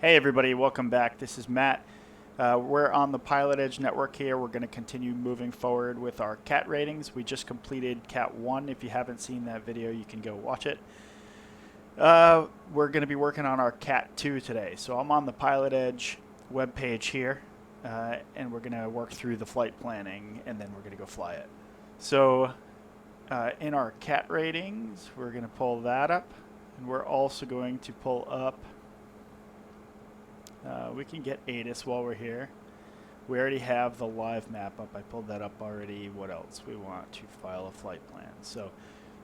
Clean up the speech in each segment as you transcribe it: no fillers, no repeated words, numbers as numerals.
Hey everybody, welcome back. This is Matt. We're on the PilotEdge network here. We're going to continue moving forward with our CAT ratings. We just completed CAT-01. If you haven't seen that video, you can go watch it. We're going to be working on our CAT-02 today. So I'm on the PilotEdge webpage here, and we're going to work through the flight planning, and then we're going to go fly it. So in our CAT ratings, we're going to pull that up, and we're also going to pull up we can get ATIS while we're here. We already have the live map up. I pulled that up already. What else? We want to file a flight plan. So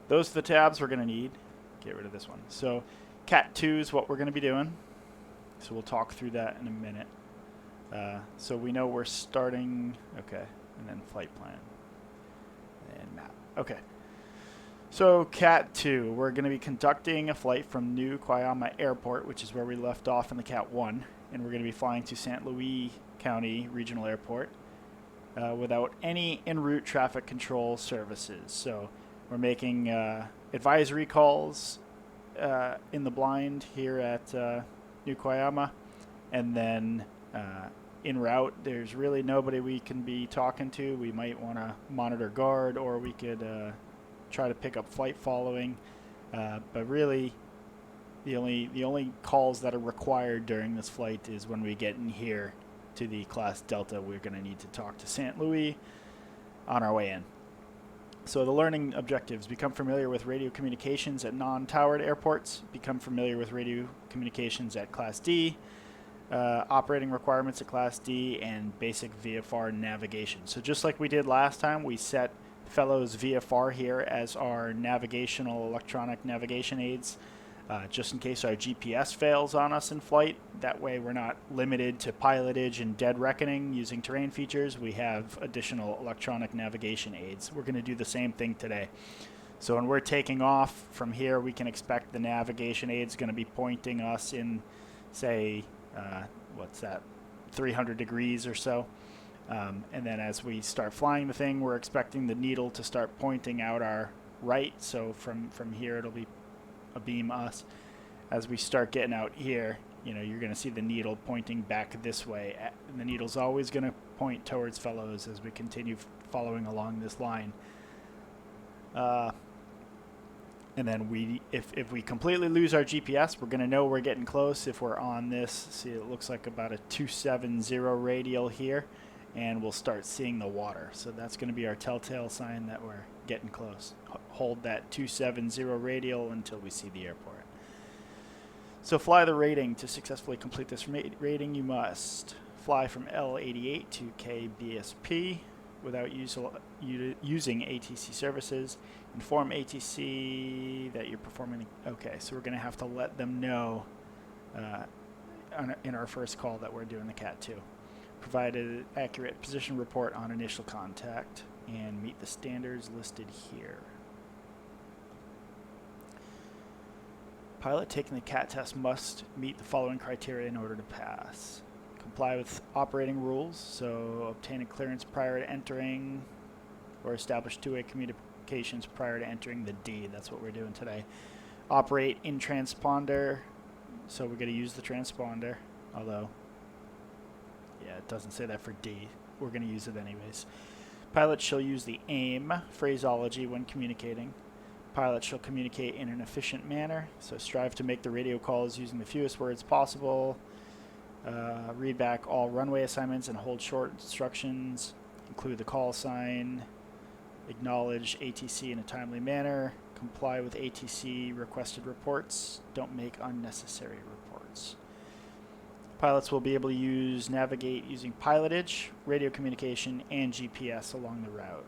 those are the tabs we're going to need. Get rid of this one. So CAT-02 is what we're going to be doing. So we'll talk through that in a minute. So we know we're starting. Okay. And then flight plan. And map. Okay. So CAT-02, we're going to be conducting a flight from New Guayama Airport, which is where we left off in the CAT-1, and we're going to be flying to St. Louis County Regional Airport without any en route traffic control services. So we're making advisory calls in the blind here at New Guayama, and then en route, there's really nobody we can be talking to. We might want to monitor guard, or we could try to pick up flight following, but really the only calls that are required during this flight is when we get in here to the class Delta. We're going to need to talk to St. Louis on our way in. So the learning objectives: become familiar with radio communications at non-towered airports, become familiar with radio communications at Class D, operating requirements at Class D, and basic VFR navigation. So just like we did last time, we set Fellows VFR here as our navigational electronic navigation aids, just in case our GPS fails on us in flight. That way we're not limited to PilotEdge and dead reckoning using terrain features. We have additional electronic navigation aids. We're going to do the same thing today. So when we're taking off from here, we can expect the navigation aids going to be pointing us in, say, 300 degrees or so. And then as we start flying the thing, we're expecting the needle to start pointing out our right. So from here, it'll be a beam us. As we start getting out here, you're going to see the needle pointing back this way. And the needle's always going to point towards Fellows as we continue following along this line. And then if we completely lose our GPS, we're going to know we're getting close. If we're on this, see, it looks like about a 270 radial here, and we'll start seeing the water. So that's going to be our telltale sign that we're getting close. Hold that 270 radial until we see the airport. So fly the rating. To successfully complete this rating, you must fly from L88 to KSBA without using ATC services. Inform ATC that you're performing. Okay, so we're going to have to let them know in our first call that we're doing the CAT-02. Provide an accurate position report on initial contact and meet the standards listed here. Pilot taking the CAT test must meet the following criteria in order to pass. Comply with operating rules, so obtain a clearance prior to entering, or establish two-way communications prior to entering the D. That's what we're doing today. Operate in transponder, so we're going to use the transponder, although yeah, it doesn't say that for D. We're going to use it anyways. Pilot shall use the AIM phraseology when communicating. Pilot shall communicate in an efficient manner, so strive to make the radio calls using the fewest words possible. Read back all runway assignments and hold short instructions. Include the call sign. Acknowledge ATC in a timely manner. Comply with ATC requested reports. Don't make unnecessary reports. Pilots will be able to navigate using PilotEdge, radio communication, and GPS along the route.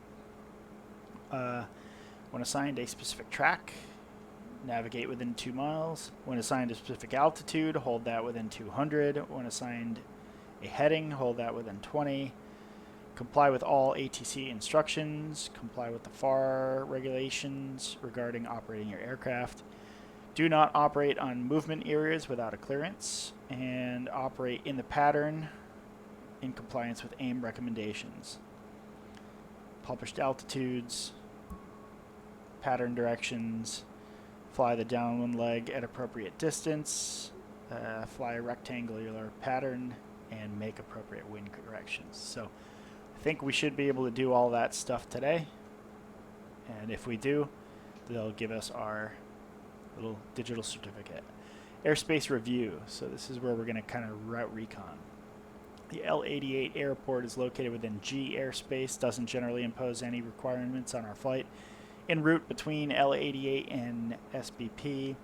When assigned a specific track, navigate within 2 miles. When assigned a specific altitude, hold that within 200. When assigned a heading, hold that within 20. Comply with all ATC instructions. Comply with the FAR regulations regarding operating your aircraft. Do not operate on movement areas without a clearance, and operate in the pattern in compliance with AIM recommendations. Published altitudes, pattern directions, fly the downwind leg at appropriate distance, fly a rectangular pattern, and make appropriate wind corrections. So I think we should be able to do all that stuff today. And if we do, they'll give us our little digital certificate. Airspace review. So this is where we're going to kind of route recon. The L88 airport is located within G airspace, doesn't generally impose any requirements on our flight. En route between L88 and SBP,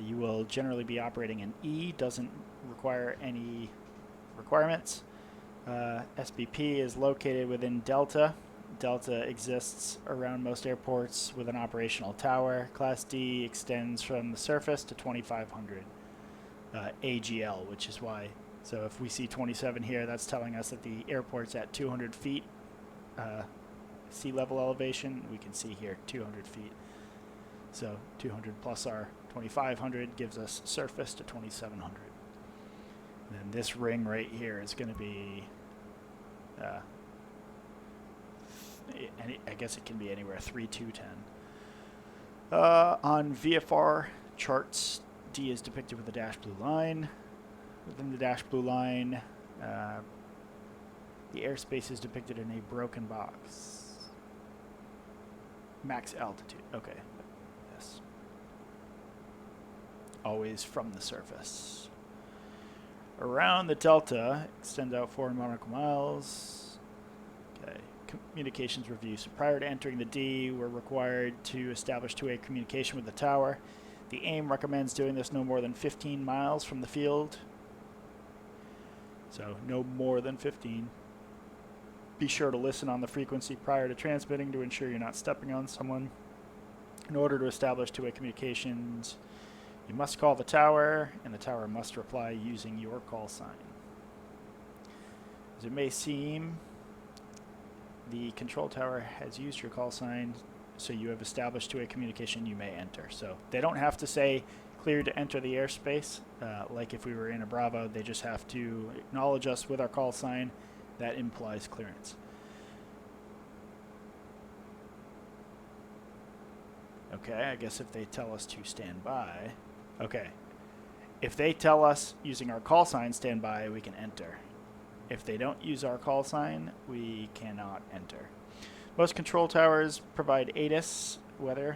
you will generally be operating in E, doesn't require any requirements. SBP is located within Delta. Delta exists around most airports with an operational tower. Class D extends from the surface to 2,500 AGL, which is why. So if we see 27 here, that's telling us that the airport's at 200 feet sea level elevation. We can see here 200 feet. So 200 plus our 2,500 gives us surface to 2,700. And then this ring right here is going to be, I guess it can be anywhere, 3,210. On VFR charts, D is depicted with a dashed blue line. Within the dashed blue line, the airspace is depicted in a broken box. Max altitude. Okay. Yes. Always from the surface. Around the delta, extends out 4 nautical miles. Okay. Communications review. So prior to entering the D, we're required to establish two-way communication with the tower. The AIM recommends doing this no more than 15 miles from the field. So no more than 15. Be sure to listen on the frequency prior to transmitting to ensure you're not stepping on someone. In order to establish two-way communications, you must call the tower, and the tower must reply using your call sign. As it may seem, the control tower has used your call sign, so you have established two-way communication, you may enter. So they don't have to say clear to enter the airspace. Like if we were in a Bravo, they just have to acknowledge us with our call sign. That implies clearance. Okay, I guess if they tell us to stand by. Okay. If they tell us using our call sign stand by, we can enter. If they don't use our call sign, we cannot enter. Most control towers provide ATIS weather.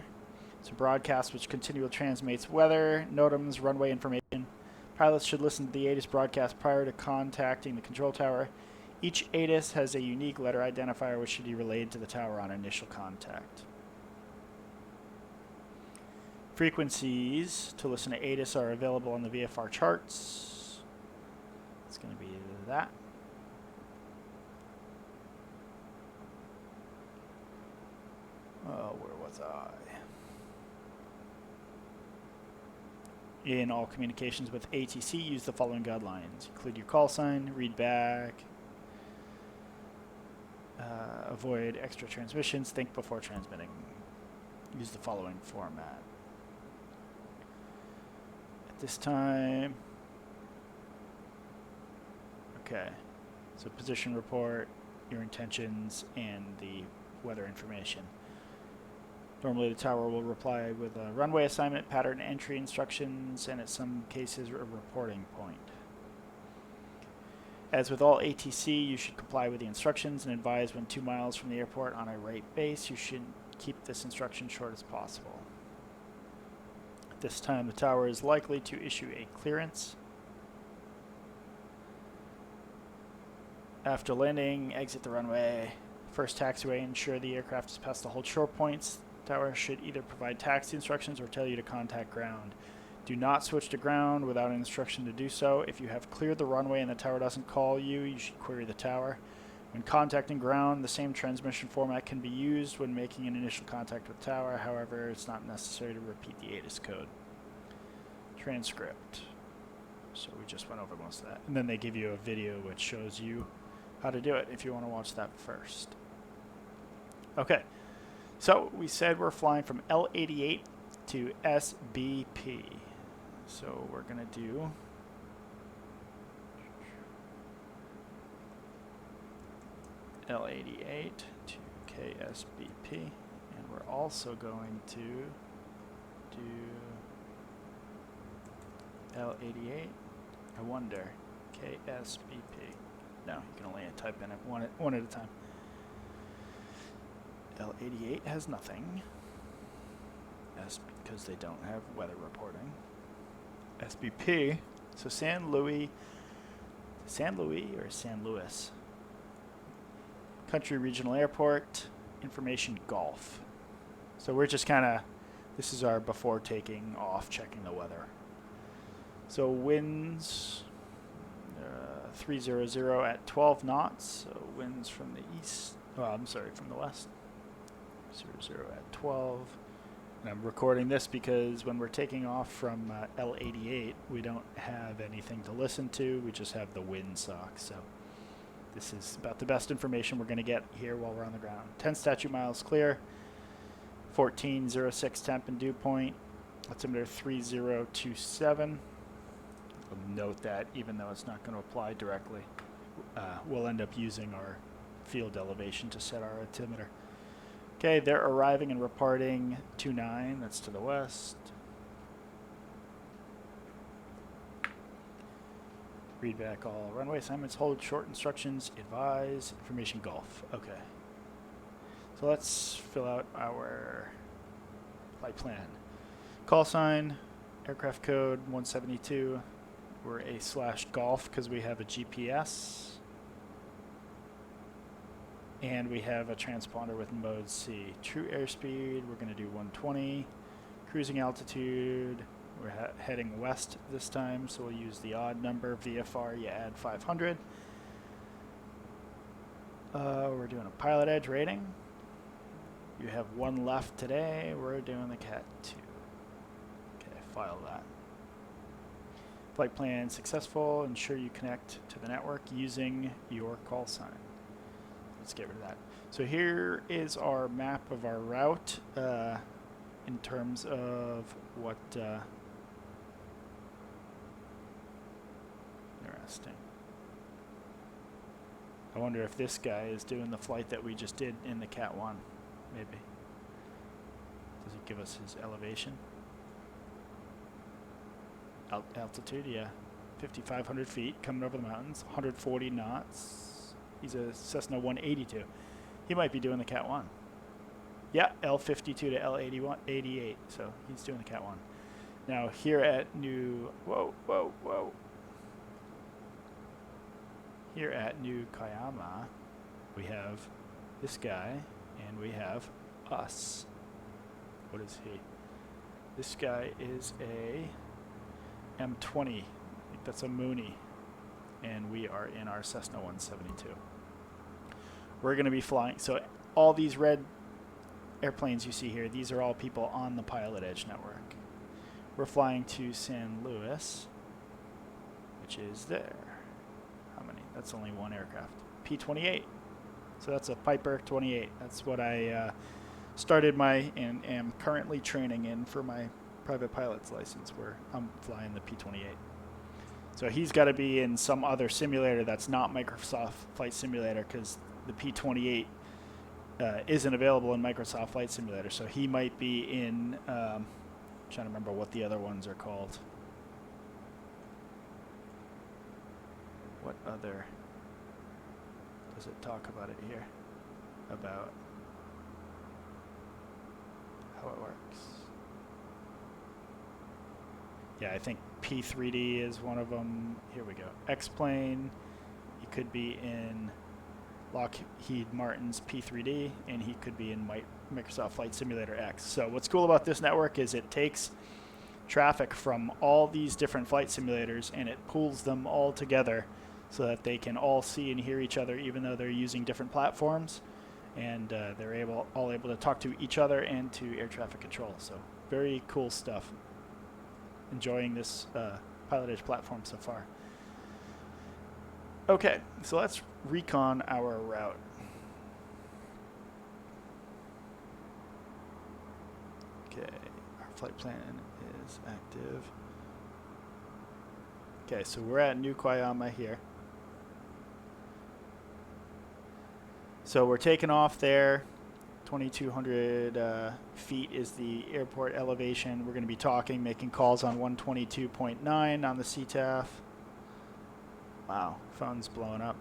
It's a broadcast which continually transmits weather, NOTAMs, runway information. Pilots should listen to the ATIS broadcast prior to contacting the control tower. Each ATIS has a unique letter identifier which should be relayed to the tower on initial contact. Frequencies to listen to ATIS are available on the VFR charts. It's going to be that. Oh, where was I? In all communications with ATC, use the following guidelines. Include your call sign, read back, avoid extra transmissions, think before transmitting. Use the following format. At this time, okay, so position report, your intentions, and the weather information. Normally the tower will reply with a runway assignment, pattern entry instructions, and in some cases a reporting point. As with all ATC, you should comply with the instructions and advise when 2 miles from the airport on a right base. You should keep this instruction short as possible. At this time, the tower is likely to issue a clearance. After landing, exit the runway. First taxiway, ensure the aircraft has passed the hold shore points. The tower should either provide taxi instructions or tell you to contact ground. Do not switch to ground without an instruction to do so. If you have cleared the runway and the tower doesn't call you, you should query the tower. When contacting ground, the same transmission format can be used when making an initial contact with the tower. However, it's not necessary to repeat the ATIS code. Transcript. So we just went over most of that. And then they give you a video which shows you how to do it if you want to watch that first. Okay. So we said we're flying from L88 to SBP. So we're going to do L88 to KSBP, and we're also going to do L88. I wonder. KSBP. No, you can only type in it one at a time. L88 has nothing. S because they don't have weather reporting. SBP. So San Luis or San Luis? Country Regional Airport. Information Golf. So we're just kind of, this is our before taking off, checking the weather. So winds 300 at 12 knots. So winds from the east, from the west. 00 at 12. And I'm recording this because when we're taking off from L88, we don't have anything to listen to. We just have the wind sock. So this is about the best information we're going to get here while we're on the ground. 10 statute miles clear. 1406 temp and dew point. Altimeter 3027. We'll note that even though it's not going to apply directly, we'll end up using our field elevation to set our altimeter. Okay, they're arriving and reporting 29. That's to the west. Read back all runway assignments. Hold short instructions. Advise. Information Golf. Okay. So let's fill out our flight plan. Call sign, aircraft code 172. We're a /golf because we have a GPS. And we have a transponder with mode C. True airspeed, we're going to do 120. Cruising altitude, we're heading west this time, so we'll use the odd number. VFR, you add 500. We're doing a PilotEdge rating. You have one left today. We're doing the CAT-02. Okay, file that. Flight plan successful. Ensure you connect to the network using your call sign. Let's get rid of that. So here is our map of our route in terms of what interesting. I wonder if this guy is doing the flight that we just did in the CAT-1. Maybe. Does it give us his elevation? Altitude, yeah. 5,500 feet coming over the mountains, 140 knots. He's a Cessna 182. He might be doing the CAT-1. Yeah, L52 to L88. So he's doing the CAT-1. Now here at New, Here at New Kayama, we have this guy, and we have us. What is he? This guy is a M20. I think that's a Mooney. And we are in our Cessna 172. We're going to be flying. So all these red airplanes you see here, these are all people on the PilotEdge network. We're flying to San Luis, which is there. How many? That's only one aircraft. P-28. So that's a Piper 28. That's what I started my and am currently training in for my private pilot's license, where I'm flying the P-28. So he's got to be in some other simulator that's not Microsoft Flight Simulator, because the P-28 isn't available in Microsoft Flight Simulator. So he might be in, trying to remember what the other ones are called. What other, does it talk about it here? About how it works. Yeah, I think P3D is one of them. Here we go. X-Plane. He could be in Lockheed Martin's P3D, and he could be in Microsoft Flight Simulator X. So what's cool about this network is it takes traffic from all these different flight simulators and it pools them all together so that they can all see and hear each other, even though they're using different platforms, and they're all able to talk to each other and to air traffic control. So very cool stuff. Enjoying this PilotEdge platform so far. Okay, so let's recon our route. Okay, our flight plan is active. Okay, so we're at New Kayama here. So we're taking off there, 2,200 feet is the airport elevation. We're going to be talking, making calls on 122.9 on the CTAF. Wow, phone's blowing up.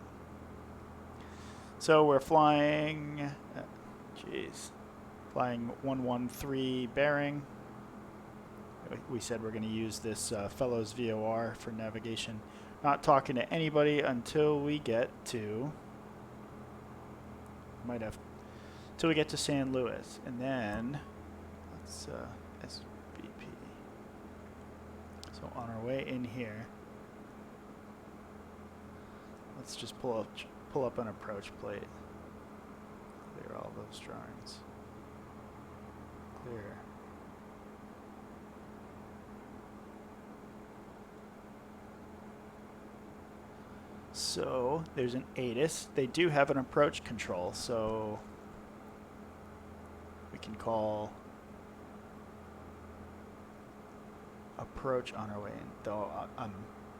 So we're flying, flying 113 bearing. We said we're going to use this Fellows VOR for navigation. Not talking to anybody until we get to, until we get to San Luis, and then let's SVP. So on our way in here, let's just pull up an approach plate. Clear all those drawings. Clear. So there's an ATIS. They do have an approach control, so we can call approach on our way in, though I'm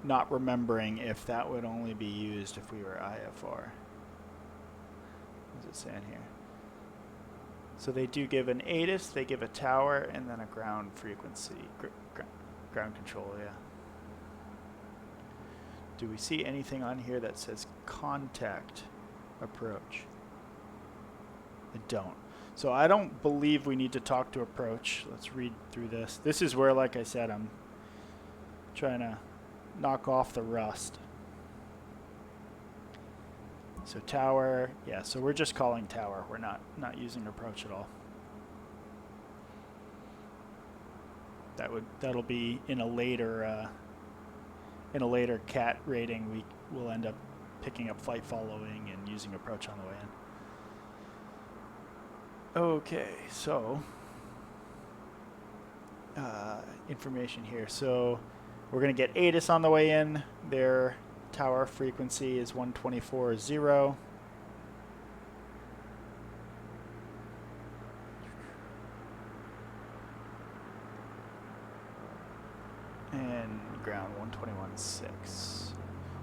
not remembering if that would only be used if we were IFR. What does it say in here? So they do give an ATIS, they give a tower, and then a ground frequency, ground control, yeah. Do we see anything on here that says contact approach? I don't. So I don't believe we need to talk to approach. Let's read through this. This is where, like I said, I'm trying to knock off the rust. So tower, yeah, so we're just calling tower. We're not using approach at all. That'll be in a later CAT rating. We will end up picking up flight following and using approach on the way in. Okay, so information here. So we're going to get ATIS on the way in. Their tower frequency is 124.0. And ground 121.6.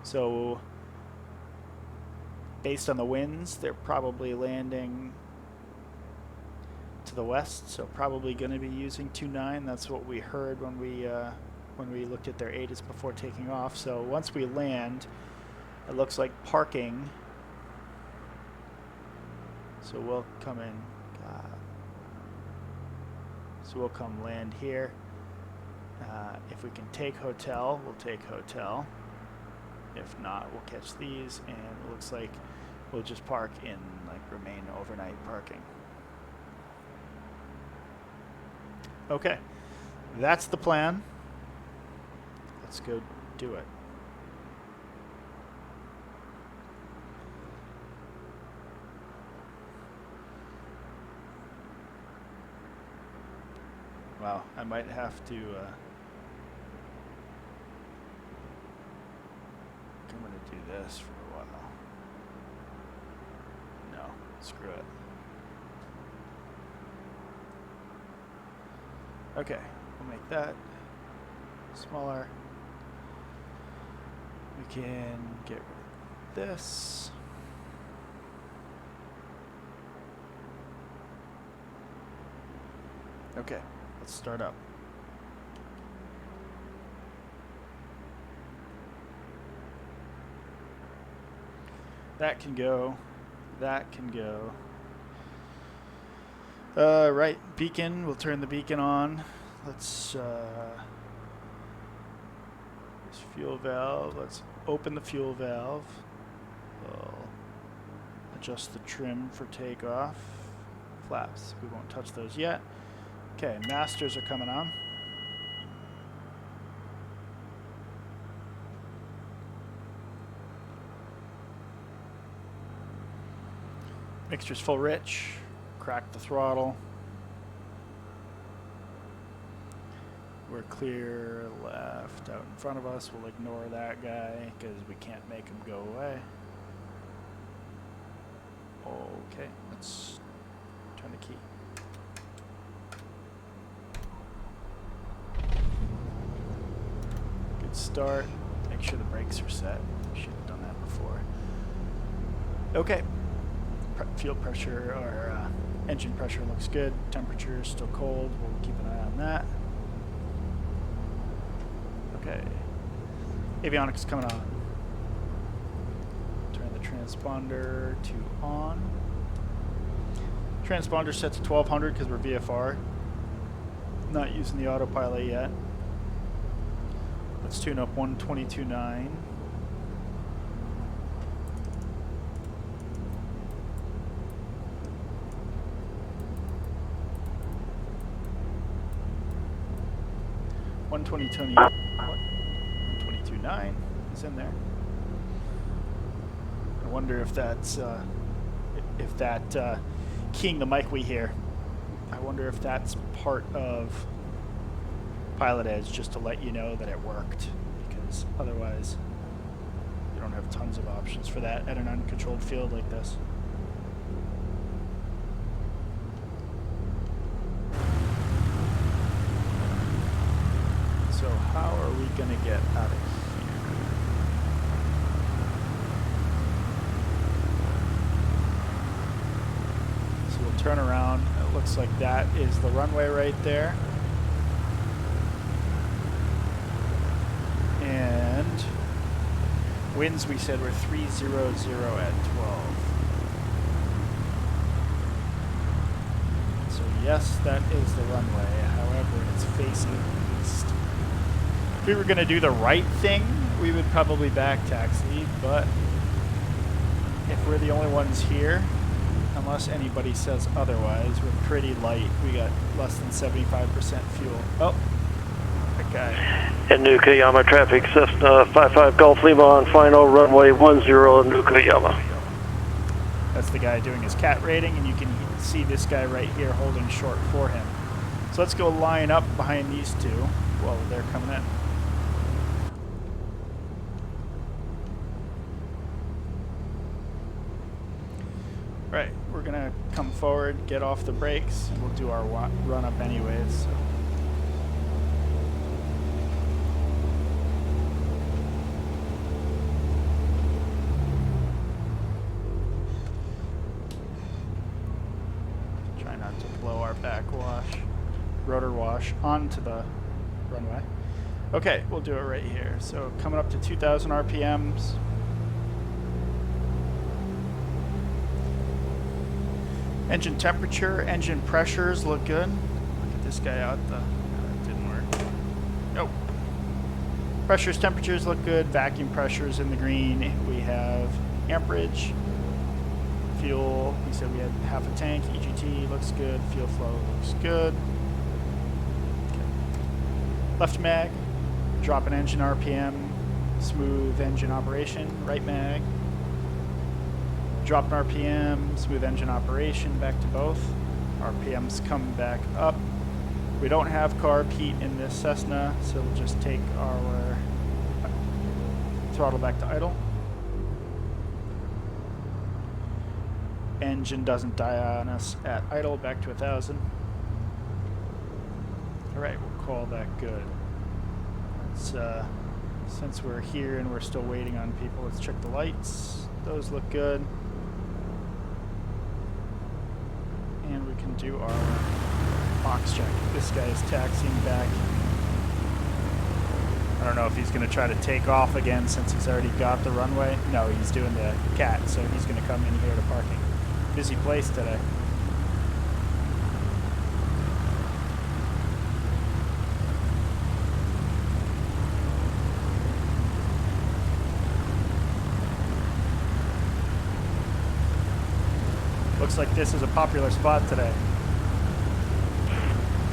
So based on the winds, they're probably landing to the west, so probably going to be using 29. That's what we heard when we looked at their ATIS before taking off. So once we land, it looks like parking. So we'll come in. So we'll come land here. If we can take hotel, we'll take hotel. If not, we'll catch these, and it looks like we'll just park in, like, remain overnight parking. Okay, that's the plan. Let's go do it. Wow, I might have to I'm gonna do this for a while. No, screw it. Okay, we'll make that smaller. We can get rid of this. Okay, let's start up. That can go. That can go. Right, beacon. We'll turn the beacon on. Let's this fuel valve. Let's open the fuel valve. We'll adjust the trim for takeoff. Flaps. We won't touch those yet. Okay, masters are coming on. Mixture's full rich. Crack the throttle. We're clear left out in front of us. We'll ignore that guy because we can't make him go away. Okay, let's turn the key. Good start. Make sure the brakes are set. Should have done that before. Okay. Fuel pressure or Engine pressure looks good. Temperature is still cold. We'll keep an eye on that. Okay. Avionics coming on. Turn the transponder to on. Transponder set to 1200 because we're VFR. Not using the autopilot yet. Let's tune up 122.9. What? 122.9 is in there. I wonder if that's keying the mic we hear. I wonder if that's part of PilotEdge, just to let you know that it worked, because otherwise you don't have tons of options for that at an uncontrolled field like this. So how are we going to get out of here? So we'll turn around. It looks like that is the runway right there. And winds, we said, were 300 at 12. So yes, that is the runway. However, it's facing east. If we were going to do the right thing, we would probably back taxi, but if we're the only ones here, unless anybody says otherwise, we're pretty light. We got less than 75% fuel. Oh, that guy. In Nukayama traffic, Cessna 55 Golf Lima on final, runway 10 Nukayama. That's the guy doing his CAT rating, and you can see this guy right here holding short for him. So let's go line up behind these two while they're coming in. Right, we're gonna come forward, get off the brakes, and we'll do our run up anyways. So. Try not to blow our backwash, rotor wash onto the runway. Okay, we'll do it right here. So coming up to 2,000 RPMs. Engine temperature, engine pressures look good. Look at this guy out the... that didn't work. Nope. Pressures, temperatures look good. Vacuum pressures in the green. We have amperage. Fuel, we said we had half a tank. EGT looks good. Fuel flow looks good. Okay. Left mag, drop an engine RPM. Smooth engine operation. Right mag. Drop an RPM, smooth engine operation, back to both. RPMs come back up. We don't have carb heat in this Cessna, so we'll just take our throttle back to idle. Engine doesn't die on us at idle, back to 1,000. All right, we'll call that good. Let's, since we're here and we're still waiting on people, let's check the lights. Those look good. And we can do our box check. This guy is taxiing back. I don't know if he's going to try to take off again since he's already got the runway. No, he's doing the CAT, so he's going to come in here to parking. Busy place today. Looks like this is a popular spot today.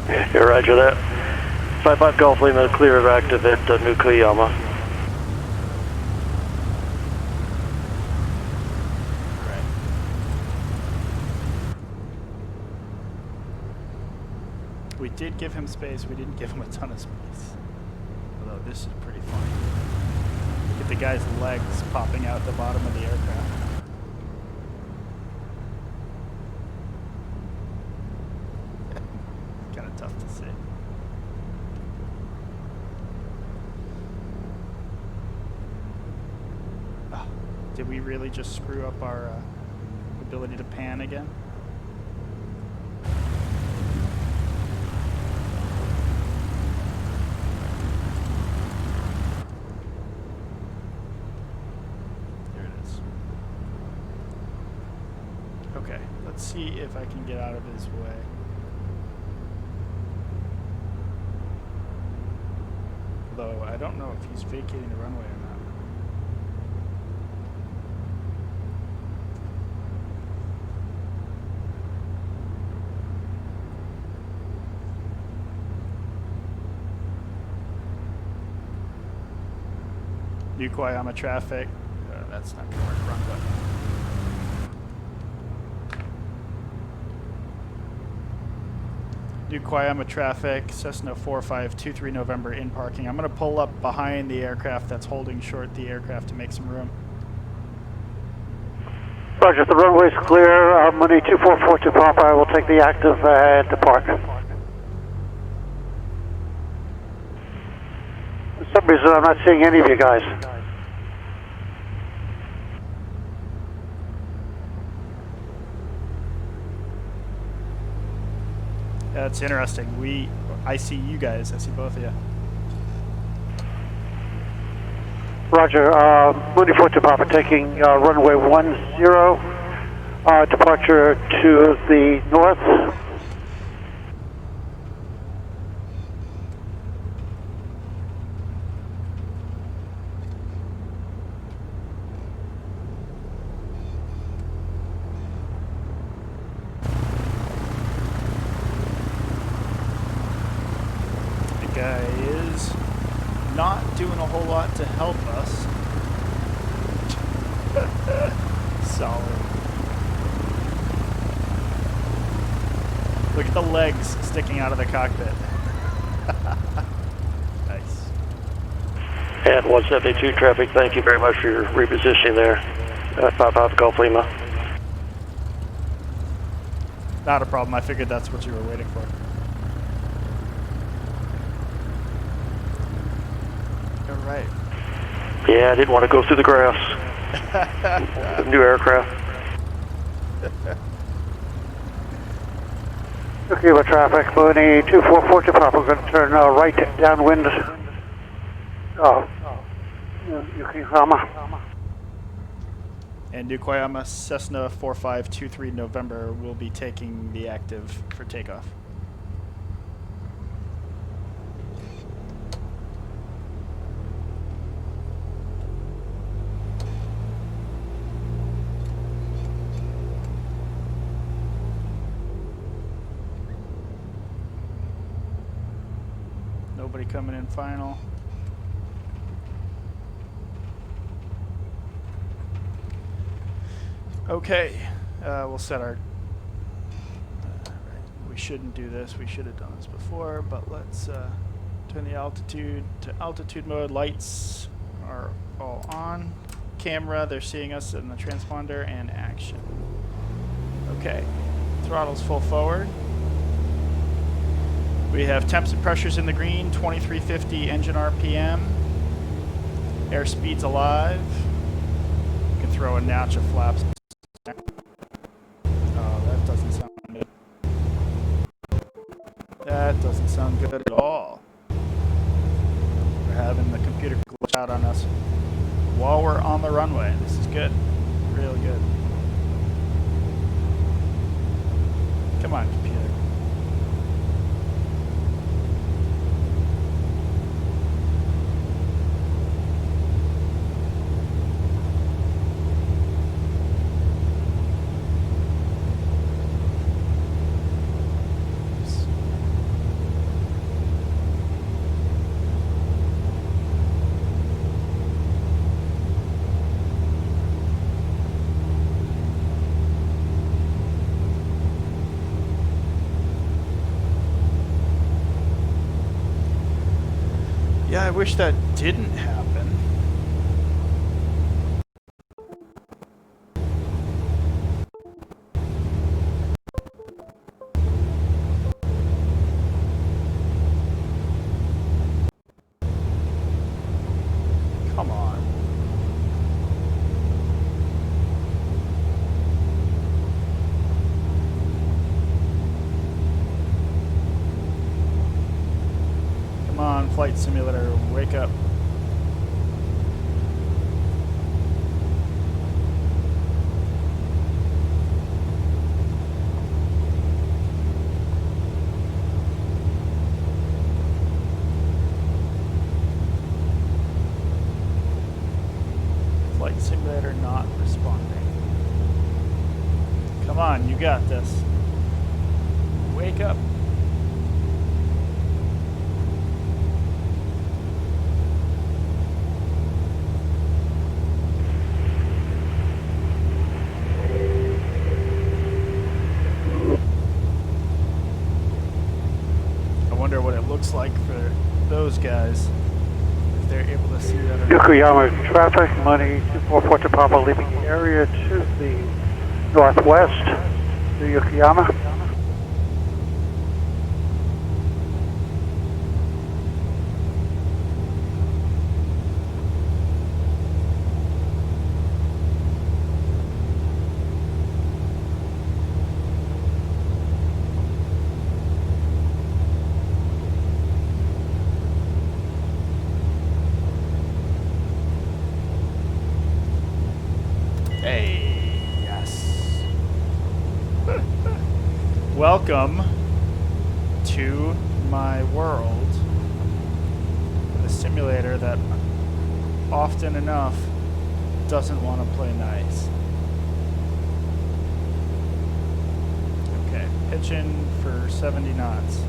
Yeah, roger that. 55 Golf Lima, clear of active at Nukayama. Right. We did give him space. We didn't give him a ton of space. Although this is pretty funny. Look at the guy's legs popping out the bottom of the aircraft. Tough to see. Oh, did we really just screw up our ability to pan again? Let's see if I can get out of his way. Though I don't know if he's vacating the runway or not. Yokohama traffic. That's not gonna work. Wrong button. Yokohama traffic, Cessna 4523 November in parking. I'm going to pull up behind the aircraft that's holding short the aircraft to make some room. Roger, the runway's clear. Money 2442 Papa. I will take the active and depart. For some reason, I'm not seeing any of you guys. That's interesting. I see you guys. I see both of you. Roger, Mooney 42 Papa taking runway 10, departure to the north. Guy is not doing a whole lot to help us. Solid. Look at the legs sticking out of the cockpit. Nice. And 172 traffic, thank you very much for your repositioning there. 55 Gulf Lima. Not a problem. I figured that's what you were waiting for. Right. Yeah, I didn't want to go through the grass. The new aircraft. Okay, with traffic, Mooney 2442 Papa, we're going to turn right downwind. Yokohama. And Yokohama Cessna 4523 November will be taking the active for takeoff. Nobody coming in final. Okay, we'll set our... we shouldn't do this. We should have done this before, but let's turn the altitude to altitude mode. Lights are all on. Camera, they're seeing us in the transponder, and action. Okay, throttle's full forward. We have temps and pressures in the green, 2350 engine RPM. Airspeed's alive. You can throw a notch of flaps. Oh, that doesn't sound good. That doesn't sound good at all. We're having the computer glitch out on us while we're on the runway. This is good. Really good. Come on, computer. Yeah, I wish that didn't happen. Come on. Come on, flight simulator, wake up. Flight simulator not responding. Come on, you got this. Wake up. I wonder what it looks like for those guys, if they're able to see that or not. Yokoyama traffic, money 244 to Papa, leaving the area to the northwest to Yokoyama. Hey, yes. Welcome to my world. A simulator that often enough doesn't want to play nice. Okay, pitching for 70 knots.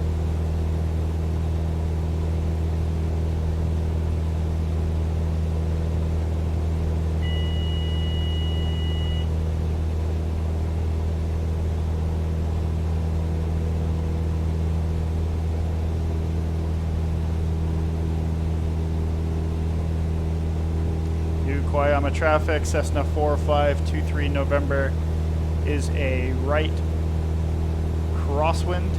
Yokoyama traffic, Cessna 4523 November is a right crosswind.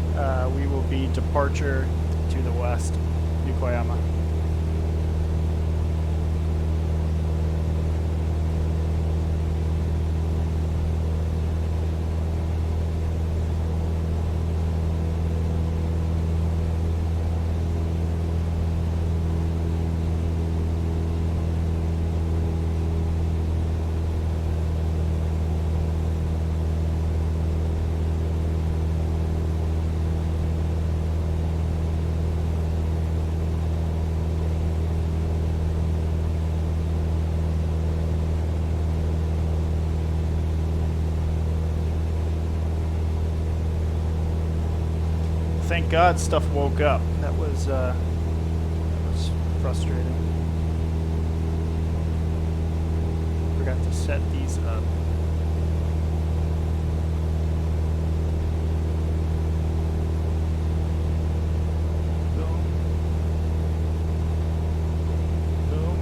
We will be departure to the west, Yokoyama. Thank God stuff woke up. That was frustrating. Forgot to set these up. Boom. Boom.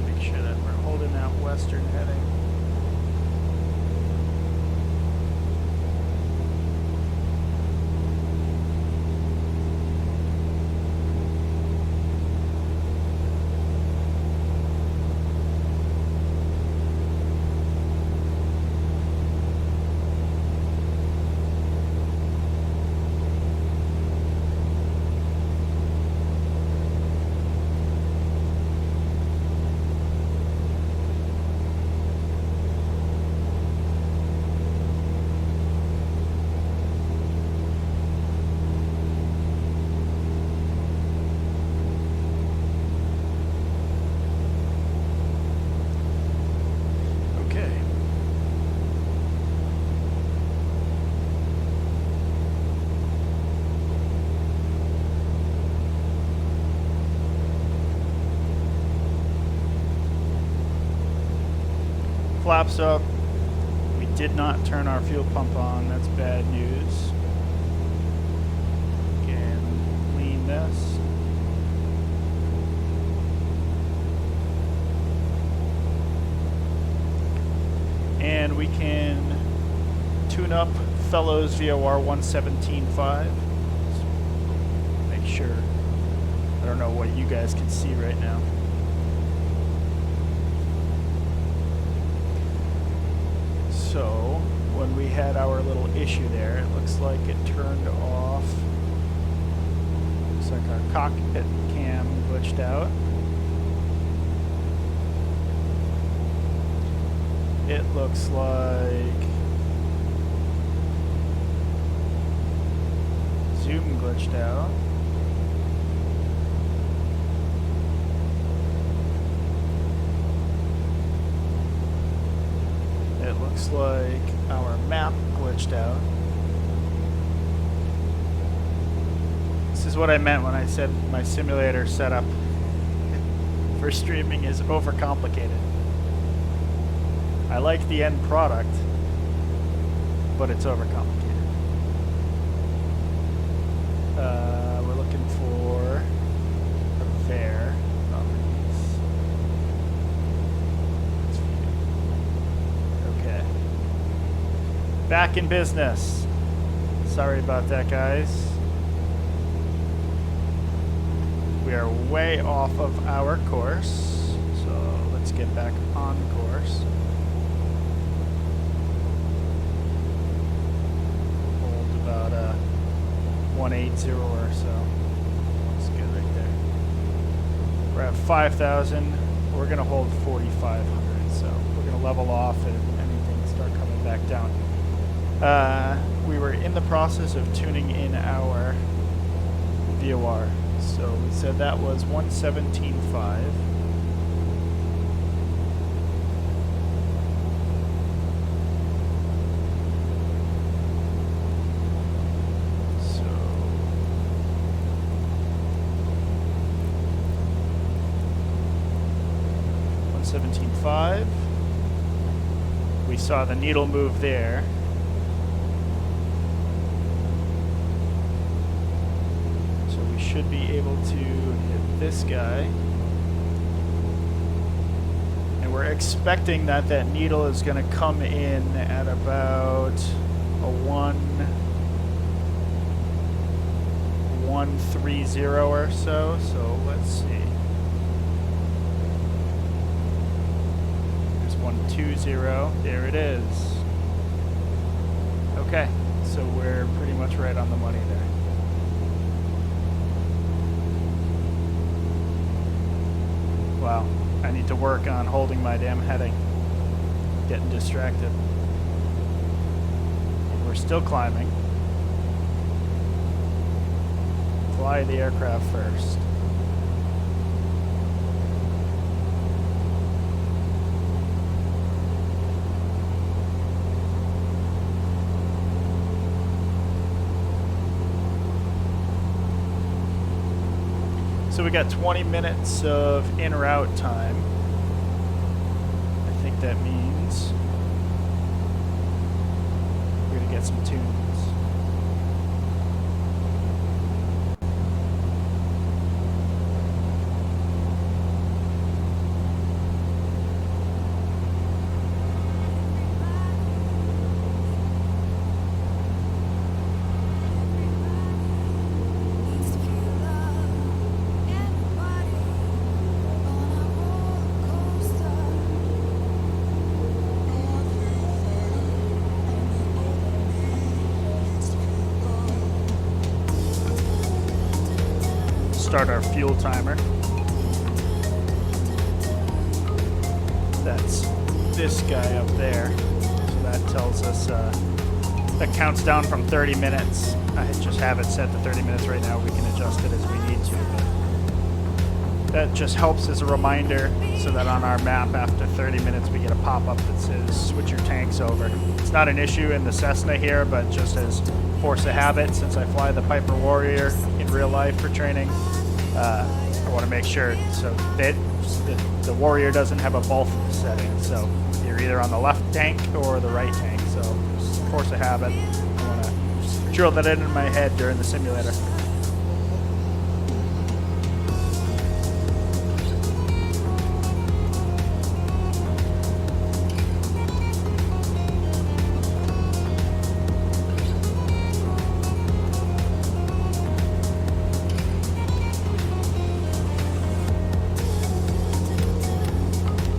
Make sure that we're holding that western heading. Flaps up. We did not turn our fuel pump on. That's bad news. Can clean this. And we can tune up Fellows VOR 117.5. Make sure. I don't know what you guys can see right now. So, when we had our little issue there, it looks like it turned off. Looks like our cockpit cam glitched out. It looks like Zoom glitched out. Looks like our map glitched out. This is what I meant when I said my simulator setup for streaming is overcomplicated. I like the end product, but it's overcomplicated. We're looking for a fare. Okay. Back in business. Sorry about that, guys. We are way off of our course, so let's get back on course. Hold about 180 or so. That's good right there. We're at 5,000. We're going to hold 4,500, so we're going to level off and anything start coming back down. We were in the process of tuning in our VOR. So we said that was 117.5. So 117.5. We saw the needle move there. Should be able to hit this guy, and we're expecting that that needle is going to come in at about a 130 or so. So let's see. There's 120. There it is. Okay, so we're pretty much right on the money there. Wow, I need to work on holding my damn heading. Getting distracted. We're still climbing. Fly the aircraft first. So we got 20 minutes of en route time. I think that means we're gonna get some tunes. Start our fuel timer. That's this guy up there. So that tells us, that counts down from 30 minutes. I just have it set to 30 minutes right now. We can adjust it as we need to. But that just helps as a reminder so that on our map after 30 minutes we get a pop-up that says switch your tanks over. It's not an issue in the Cessna here, but just as force of habit, since I fly the Piper Warrior in real life for training, I want to make sure so that the Warrior doesn't have a both setting. So you're either on the left tank or the right tank. So just force of habit. I want to drill that in my head during the simulator.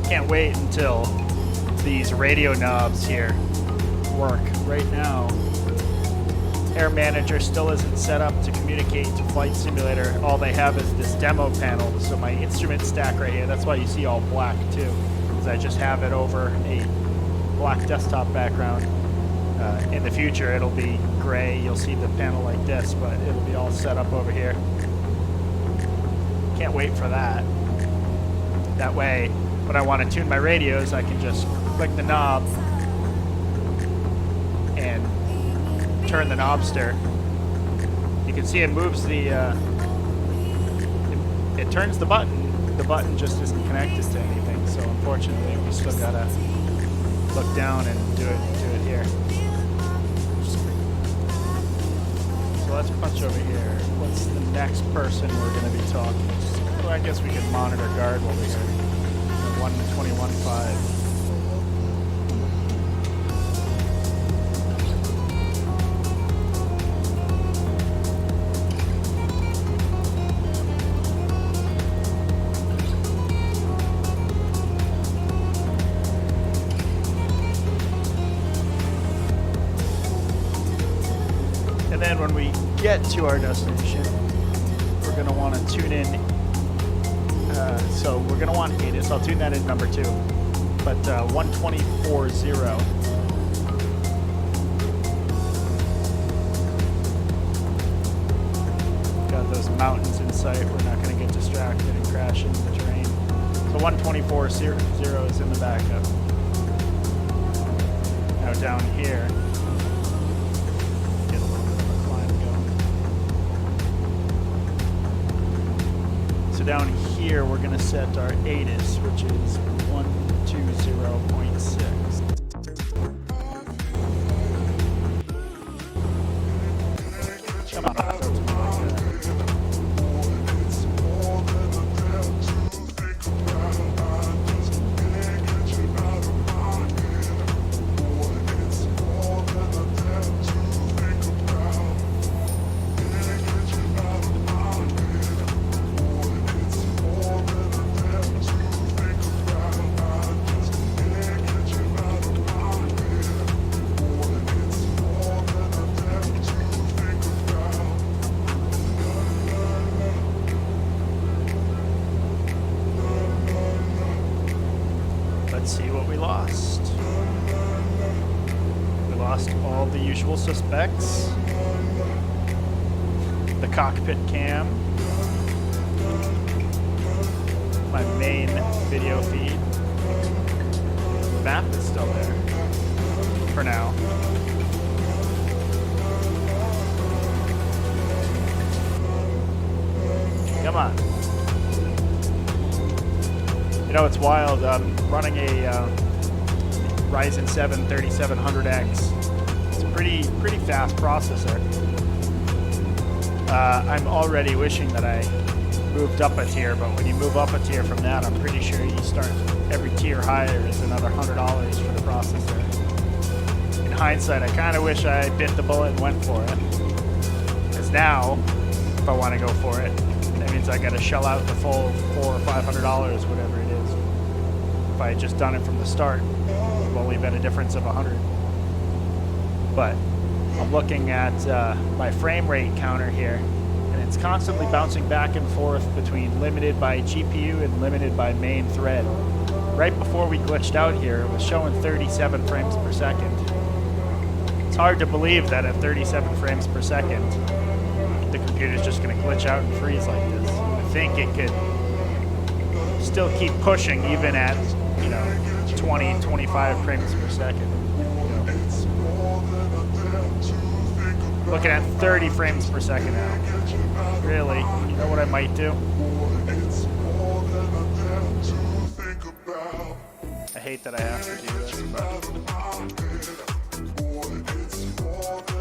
Can't wait until these radio knobs here work. Right now, Air Manager still isn't set up to communicate to Flight Simulator. All they have is this demo panel, so my instrument stack right here, that's why you see all black too, because I just have it over a black desktop background. In the future it'll be gray, you'll see the panel like this, but it'll be all set up over here. Can't wait for that. That way, when I want to tune my radios, I can just click the knob turn the knobster, you can see it moves the, it turns the button. The button just isn't connected to anything, so unfortunately we still gotta look down and do it here. So let's punch over here. What's the next person we're gonna be talking to? Well, I guess we can monitor guard while we're here. 121.5. And then when we get to our destination, we're going to want to tune in. So we're going to want ATIS. I'll tune that in number 2. But 124.0. Got those mountains in sight. We're not going to get distracted and crash into the terrain. So 124.0 is in the backup. Now down here. So down here, we're going to set our ATIS, which is 120.6. Come on. Let's see what we lost. We lost all the usual suspects. The cockpit cam. My main video feed. The map is still there. For now. Come on. You know, it's wild. I'm running a Ryzen 7 3700X. It's a pretty fast processor. I'm already wishing that I moved up a tier, but when you move up a tier from that, I'm pretty sure you start every tier higher is another $100 for the processor. In hindsight, I kind of wish I bit the bullet and went for it. Because now, if I want to go for it, that means I got to shell out the full $400 or $500, whatever it is. If I had just done it from the start, it would only been a difference of 100. But I'm looking at my frame rate counter here, and it's constantly bouncing back and forth between limited by GPU and limited by main thread. Right before we glitched out here, it was showing 37 frames per second. It's hard to believe that at 37 frames per second, the computer's just going to glitch out and freeze like this. I think it could still keep pushing even at, 20, 25 frames per second. It's looking at 30 frames per second now. Really, you know what I might do? I hate that I have to do this, but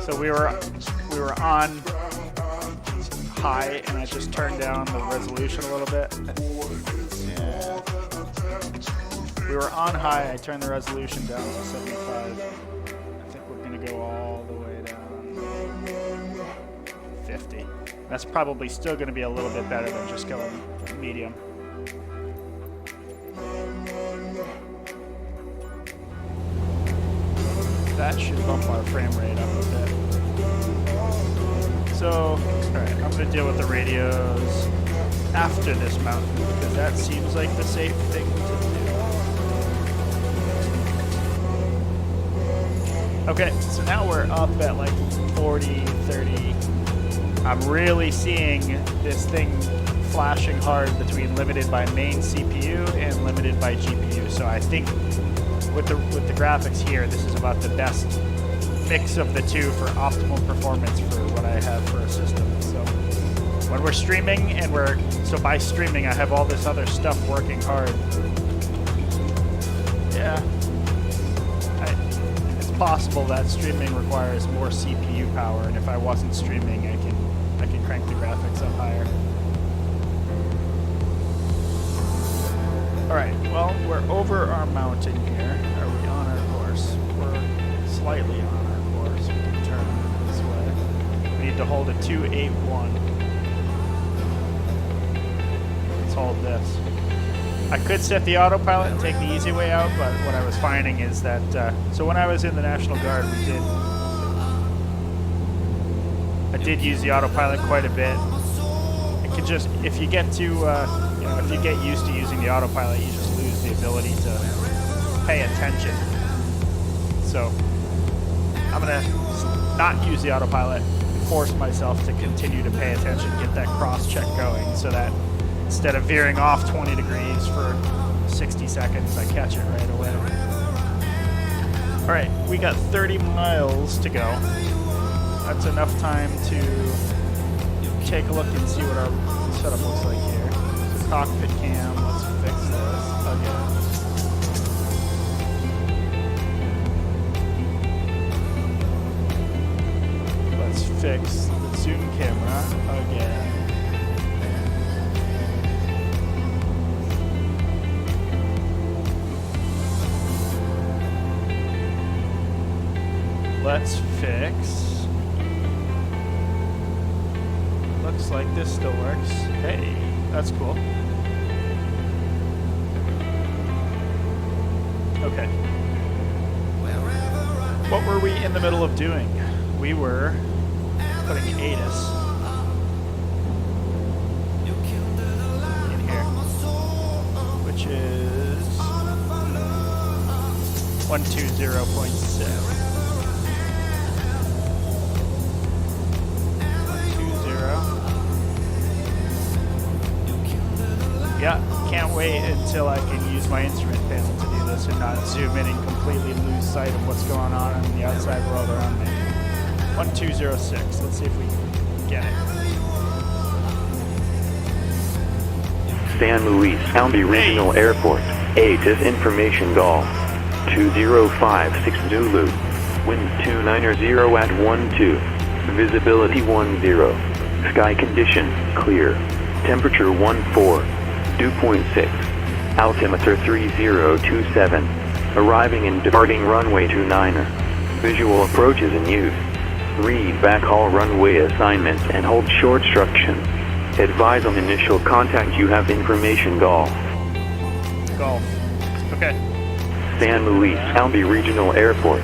so we were on high, and I just turned down the resolution a little bit. Yeah. We were on high, I turned the resolution down to 75. I think we're gonna go all the way down 50. That's probably still gonna be a little bit better than just going medium. That should bump our frame rate up a bit. So, alright, I'm going to deal with the radios after this mountain, because that seems like the safe thing to do. Okay, so now we're up at like 40, 30. I'm really seeing this thing flashing hard between limited by main CPU and limited by GPU. So I think with the graphics here, this is about the best mix of the two for optimal performance for what I have for a system. So when we're streaming and so by streaming I have all this other stuff working hard. Yeah, it's possible that streaming requires more CPU power, and if I wasn't streaming, I can crank the graphics up higher. All right, well, we're over our mountain here. Are we on our course? We're slightly on our course. We can turn this way. We need to hold a 281. Let's hold this. I could set the autopilot and take the easy way out, but what I was finding is that, so when I was in the National Guard, I did use the autopilot quite a bit. It could just, if you get to, if you get used to using the autopilot, you just lose the ability to pay attention. So I'm gonna not use the autopilot, force myself to continue to pay attention, get that cross-check going, so that instead of veering off 20 degrees for 60 seconds, I catch it right away. All right, we got 30 miles to go. That's enough time to take a look and see what our setup looks like here. So cockpit cam, let's fix this again. Let's fix the zoom camera again. Let's fix. Looks like this still works. Hey, that's cool. Okay. What were we in the middle of doing? We were putting ATIS in here, which is 120.6. Yeah, can't wait until I can use my instrument panel to do this and not zoom in and completely lose sight of what's going on in the outside world around me. 1206, let's see if we can get it. San Luis County Regional Airport, ATIS information GOL 2056 Zulu, wind 290 at 12, visibility 10, sky condition clear, temperature 14. Dew point 6, altimeter 3027, arriving and departing runway 29er, visual approaches in use, read backhaul runway assignments and hold short instructions, advise on initial contact you have information GOL. Golf. Okay. San Luis County Regional Airport.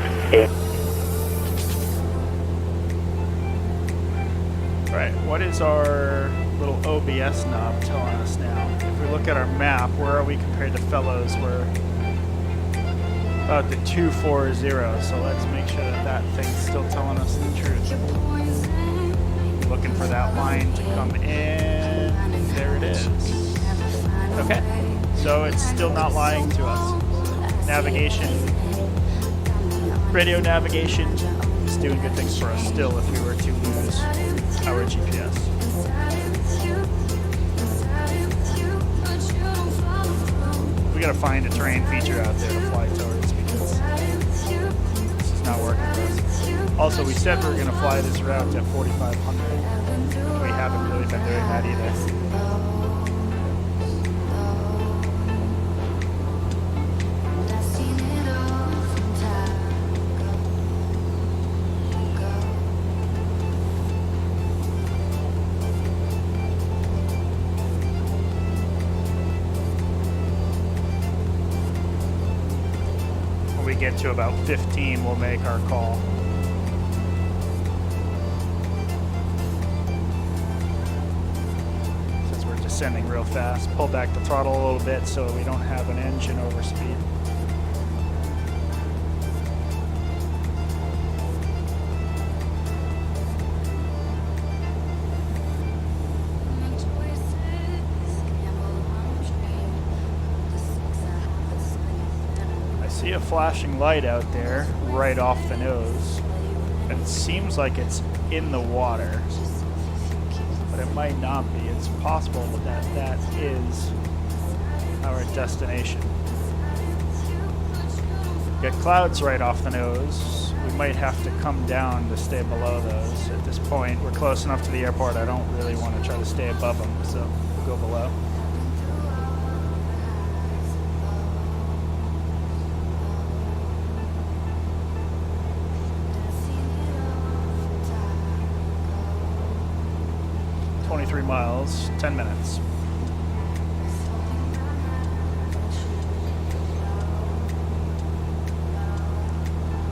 Alright, what is our little OBS knob telling us now? If we look at our map, where are we compared to fellows? We're about the 240, so let's make sure that that thing's still telling us the truth. Looking for that line to come in. There it is. Okay, so it's still not lying to us. Navigation, radio navigation is doing good things for us still if we were to lose our GPS. We gotta find a terrain feature out there to fly towards because this is not working for us. Also, we said we were gonna fly this route at 4,500. We haven't really been doing that either. Get to about 15, we'll make our call. Since we're descending real fast, pull back the throttle a little bit so we don't have an engine overspeed. See a flashing light out there right off the nose. It seems like it's in the water, but it might not be. It's possible that that is our destination. Got clouds right off the nose. We might have to come down to stay below those. At this point, we're close enough to the airport. I don't really want to try to stay above them, so we'll go below. Miles, 10 minutes.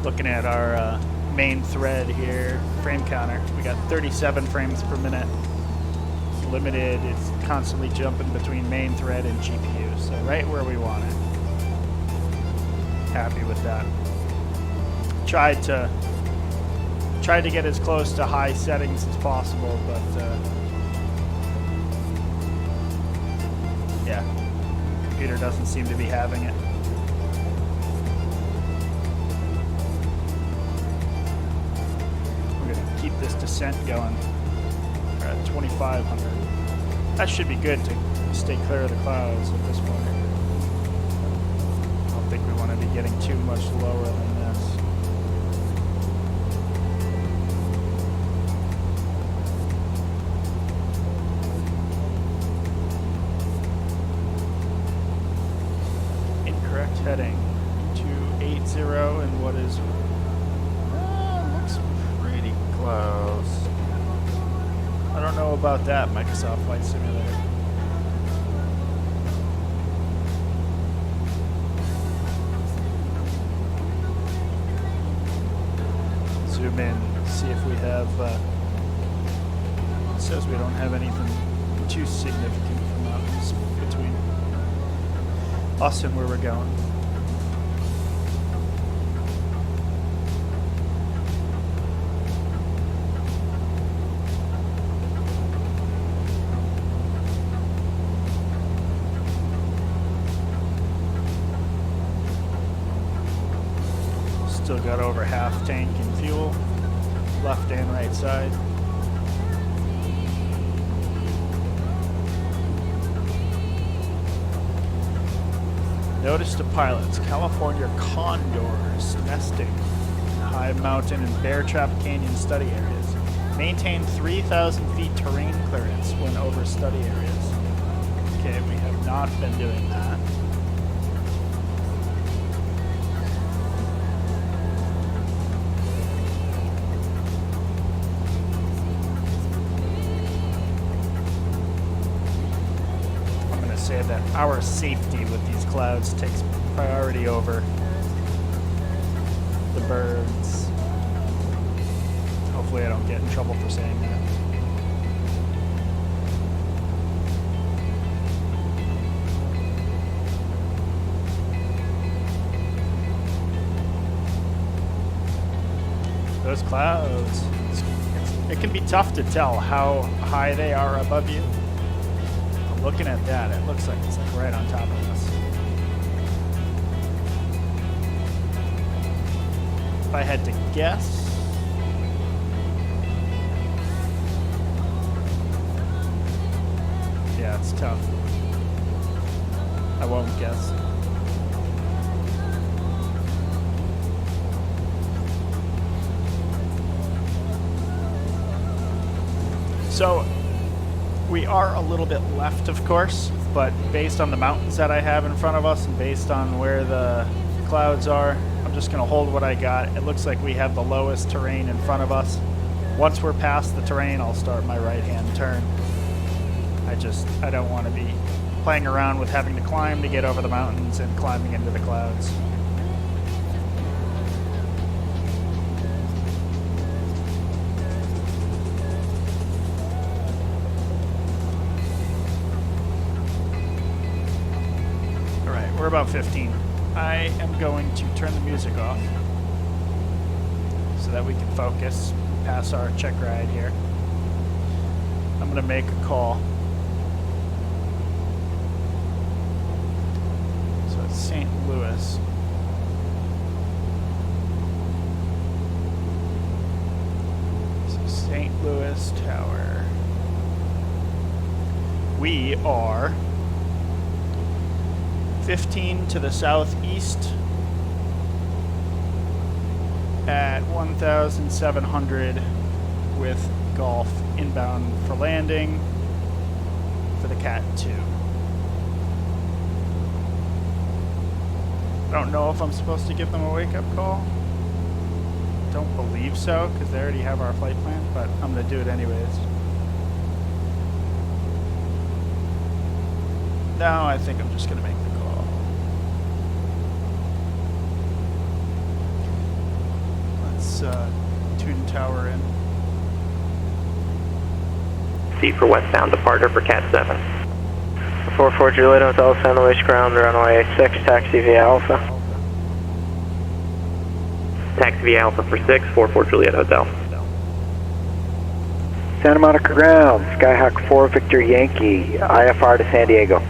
Looking at our main thread here, frame counter. We got 37 frames per minute. Limited, it's constantly jumping between main thread and GPU, so right where we want it. Happy with that. Tried to get as close to high settings as possible, but yeah, computer doesn't seem to be having it. We're gonna keep this descent going. We're at 2,500. That should be good to stay clear of the clouds at this point. I don't think we want to be getting too much lower than this. Heading 280 and what is looks pretty close. I don't know about that Microsoft Flight Simulator. Zoom in, see if we have it says we don't have anything too significant from mountains between us and where we're going. Still got over half tank in fuel, left and right side. Notice to pilots, California condors nesting in high mountain and bear trap canyon study areas. Maintain 3,000 feet terrain clearance when over study areas. Okay, we have not been doing that. That our safety with these clouds takes priority over the birds. Hopefully I don't get in trouble for saying that. Those clouds, it can be tough to tell how high they are above you. Looking at that, it looks like it's like right on top of us. If I had to guess, yeah, it's tough. I won't guess. So, we are a little bit left, of course, but based on the mountains that I have in front of us and based on where the clouds are, I'm just going to hold what I got. It looks like we have the lowest terrain in front of us. Once we're past the terrain, I'll start my right-hand turn. I don't want to be playing around with having to climb to get over the mountains and climbing into the clouds. We're about 15. I am going to turn the music off so that we can focus, pass our check ride here. I'm going to make a call. So it's St. Louis. St. Louis Tower. We are 15 to the southeast at 1,700 with Golf inbound for landing for the CAT-02. I don't know if I'm supposed to give them a wake-up call. Don't believe so, because they already have our flight plan, but I'm going to do it anyways. No, I think I'm just going to make the call. Let's tune tower in. C for westbound departure for CAT-7. 44 Juliet Hotel, San Luis ground, runway 6, taxi via Alpha. Taxi via Alpha for 6, 44 Juliet Hotel. Santa Monica ground, Skyhawk 4 Victor Yankee, IFR to San Diego.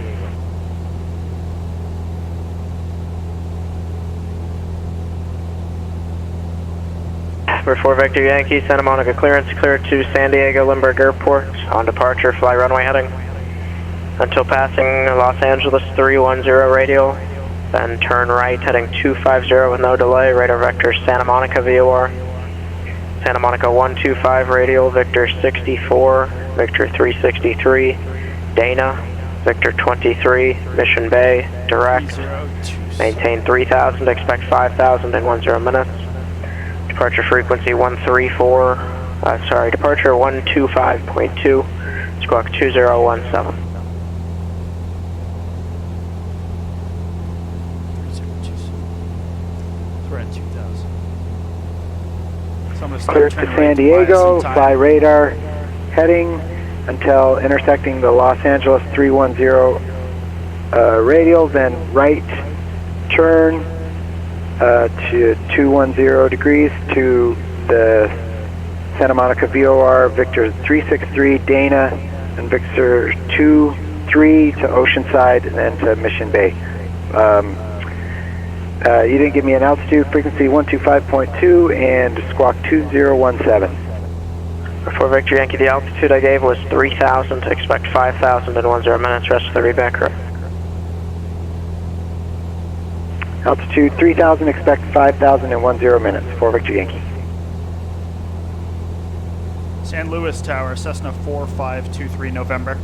For 4 Victor Yankee, Santa Monica clearance, clear to San Diego Lindbergh Airport. On departure, fly runway heading until passing Los Angeles 310 radial, then turn right heading 250 with no delay, radar vector Santa Monica VOR. Santa Monica 125 radial, Victor 64, Victor 363, Dana, Victor 23, Mission Bay, direct, maintain 3,000, expect 5,000 in 10 minutes. Departure frequency departure 125.2, squawk 2017. We're at 2,000. So I'm going to Clear start to turning San right to buy Diego, some time. fly radar heading until intersecting the Los Angeles 310 radial, then right turn to 210 degrees to the Santa Monica VOR, Victor 363, Dana, and Victor 23 to Oceanside, and then to Mission Bay. You didn't give me an altitude, frequency 125.2 and squawk 2017. For Victor Yankee, the altitude I gave was 3,000, expect 5,000 in 10 minutes, rest of the reback correct. Altitude 3,000, expect 5,000 in 10 minutes, for Victor Yankee. San Luis Tower, Cessna 4523 November.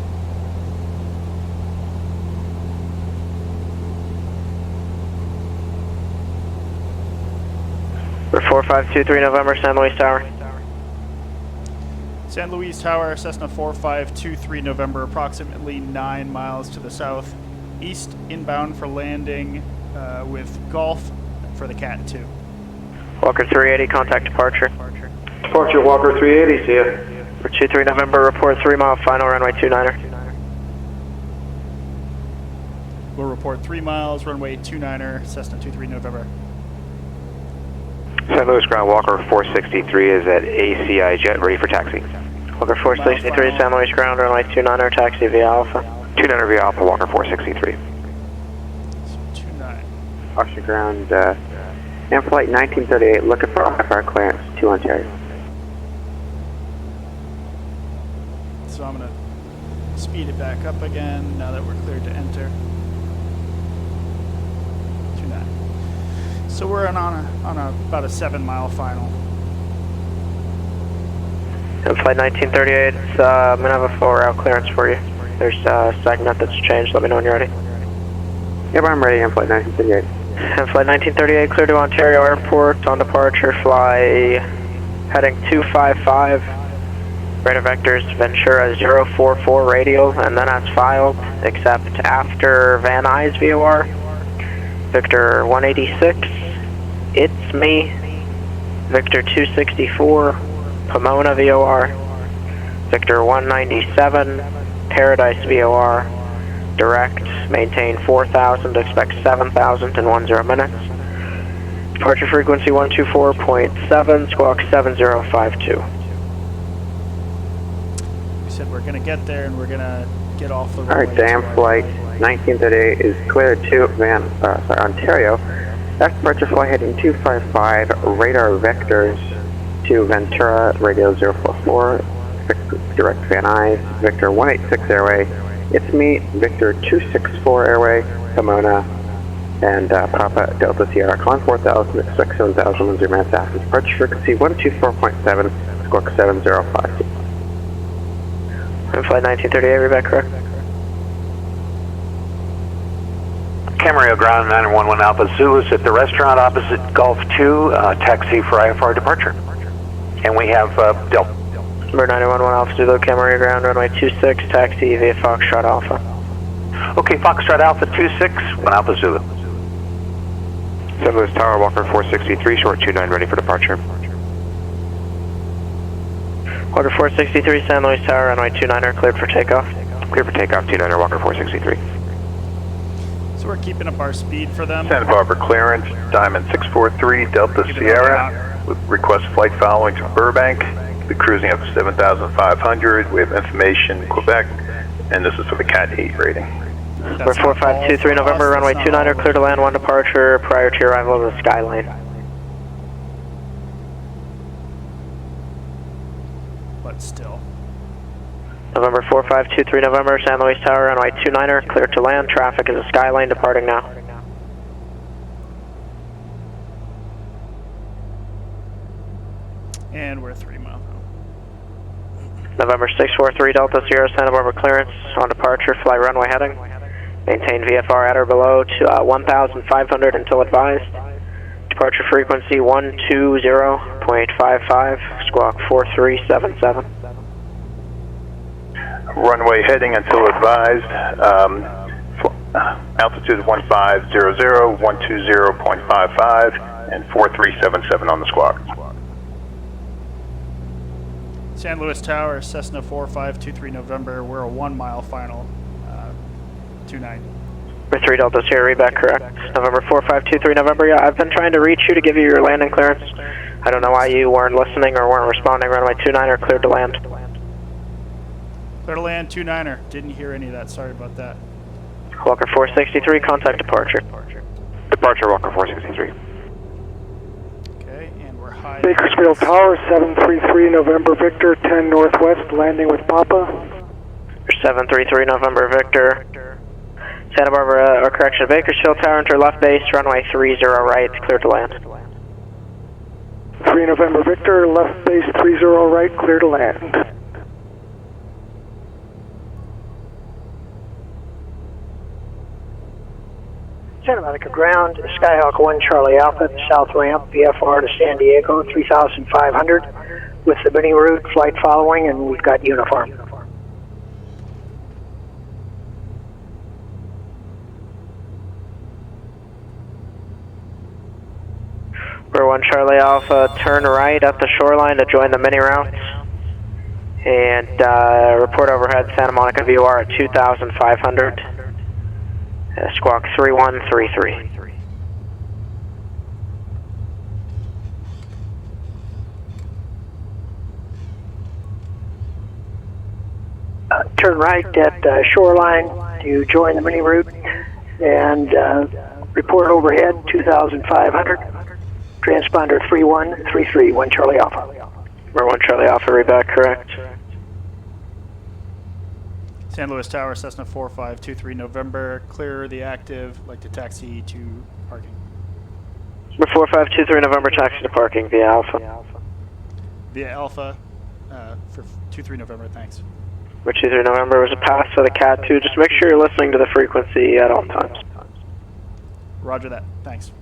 For 4523 November, San Luis Tower. San Luis Tower, Cessna 4523 November, approximately 9 miles to the south east, inbound for landing with Golf for the CAT-02. Walker 380, contact departure. Departure Walker 380, see ya. For 23 November, report 3 mile final runway 29er. We'll report 3 miles, runway 29er, Cessna 23 November. St. Louis ground, Walker 463 is at ACI jet, ready for taxi. Walker 463, San Luis ground, runway 29er, taxi via Alpha. 29er via Alpha, Walker 463. So 29. Ocean ground, and flight 1938, looking for IFR clearance to Ontario. So I'm going to speed it back up again now that we're cleared to enter. 29. So we're on about a 7 mile final. And flight 1938, I'm going to have a full route clearance for you. There's a segment that's changed, let me know when you're ready. Yep, I'm ready on flight 1938. And flight 1938, clear to Ontario Airport, on departure, fly heading 255. Radar vectors Ventura 044 radial, and then as filed, except after Van Nuys VOR. Victor 186, it's me. Victor 264, Pomona VOR. Victor 197, Paradise VOR. Direct, maintain 4,000, expect 7,000 in 10 minutes. Departure frequency 124.7, squawk 7052. We said we're going to get there and we're going to get off the runway. Alright, DAM flight 1938 is cleared to Ontario. That's departure flight heading 255, radar vectors to Ventura, radio 044, direct Van Nuys, Victor 186 Airway, it's me, Victor 264 Airway, Pomona, and Papa Delta Sierra, Con 4000, expect 7000, 10 minutes after departure, frequency 124.7, squawk 7052. Flight 1938, read back correct. Camarillo ground 911 Alpha Zulu is at the restaurant opposite Gulf 2, taxi for IFR departure. And we have Delta. Number 911 Alpha Zulu, Camarillo ground, runway 26, taxi via Foxtrot Alpha. Okay, Foxtrot Alpha 26, 1 Alpha Zulu. St. Louis Tower, Walker 463, short 29, ready for departure. Walker 463, San Luis Tower, runway 29er, cleared for takeoff. Clear for takeoff, 29er, Walker 463. So we're keeping up our speed for them. Santa Barbara clearance, Diamond 643, Delta Sierra, with request flight following to Burbank. We're cruising up to 7,500. We have information Quebec, and this is for the CAT-08 rating. Number 4523 November, runway 29er, clear to land, 1 departure prior to your arrival of the Skyline. But still. November 4523 November, San Luis Tower, runway 29er, clear to land, traffic is a Skyline departing now. And we're 3 miles out. November 643 Delta Sierra, Santa Barbara clearance, on departure, fly runway heading. Maintain VFR at or below to 1,500 until advised. Departure frequency 120.55, squawk 4377. Runway heading until advised. Altitude 1500, 120.55, and 4377 on the squawk. San Luis Tower, Cessna 4523 November. We're a 1 mile final. 29. Number 3 Delta Sierra, read back correct. November 4523 November, yeah, I've been trying to reach you to give you your landing clearance. I don't know why you weren't listening or weren't responding. Runway 29er, cleared to land. Clear to land, 29er. Didn't hear any of that. Sorry about that. Walker 463, contact departure. Departure, Walker 463. Okay, and we're high. Bakersfield Tower, 733 November Victor, 10 Northwest, landing with Papa. 733 November Victor. Santa Barbara, or correction, Bakersfield Tower, enter left base, runway 30 right, clear to land. 3 November Victor, left base 30 right, clear to land. Santa Monica ground, Skyhawk 1 Charlie Alpha, at the south ramp, VFR to San Diego, 3,500, with the Benny route, flight following, and we've got uniform. Number 1 Charlie Alpha, turn right at the shoreline to join the mini route. And report overhead Santa Monica VOR at 2,500. Squawk 3133. Turn right at shoreline to join the mini route, and report overhead 2,500. Transponder 3133, 1 Charlie Alpha. Number 1 Charlie Alpha, read back correct. San Luis Tower, Cessna 4523 November. Clear the active. Like to taxi to parking. Number 4523 November, taxi to parking via Alpha. Via Alpha for 23 November, thanks. Number 23 November was a pass for the CAT-02. Just make sure you're listening to the frequency at all times. Roger that, thanks.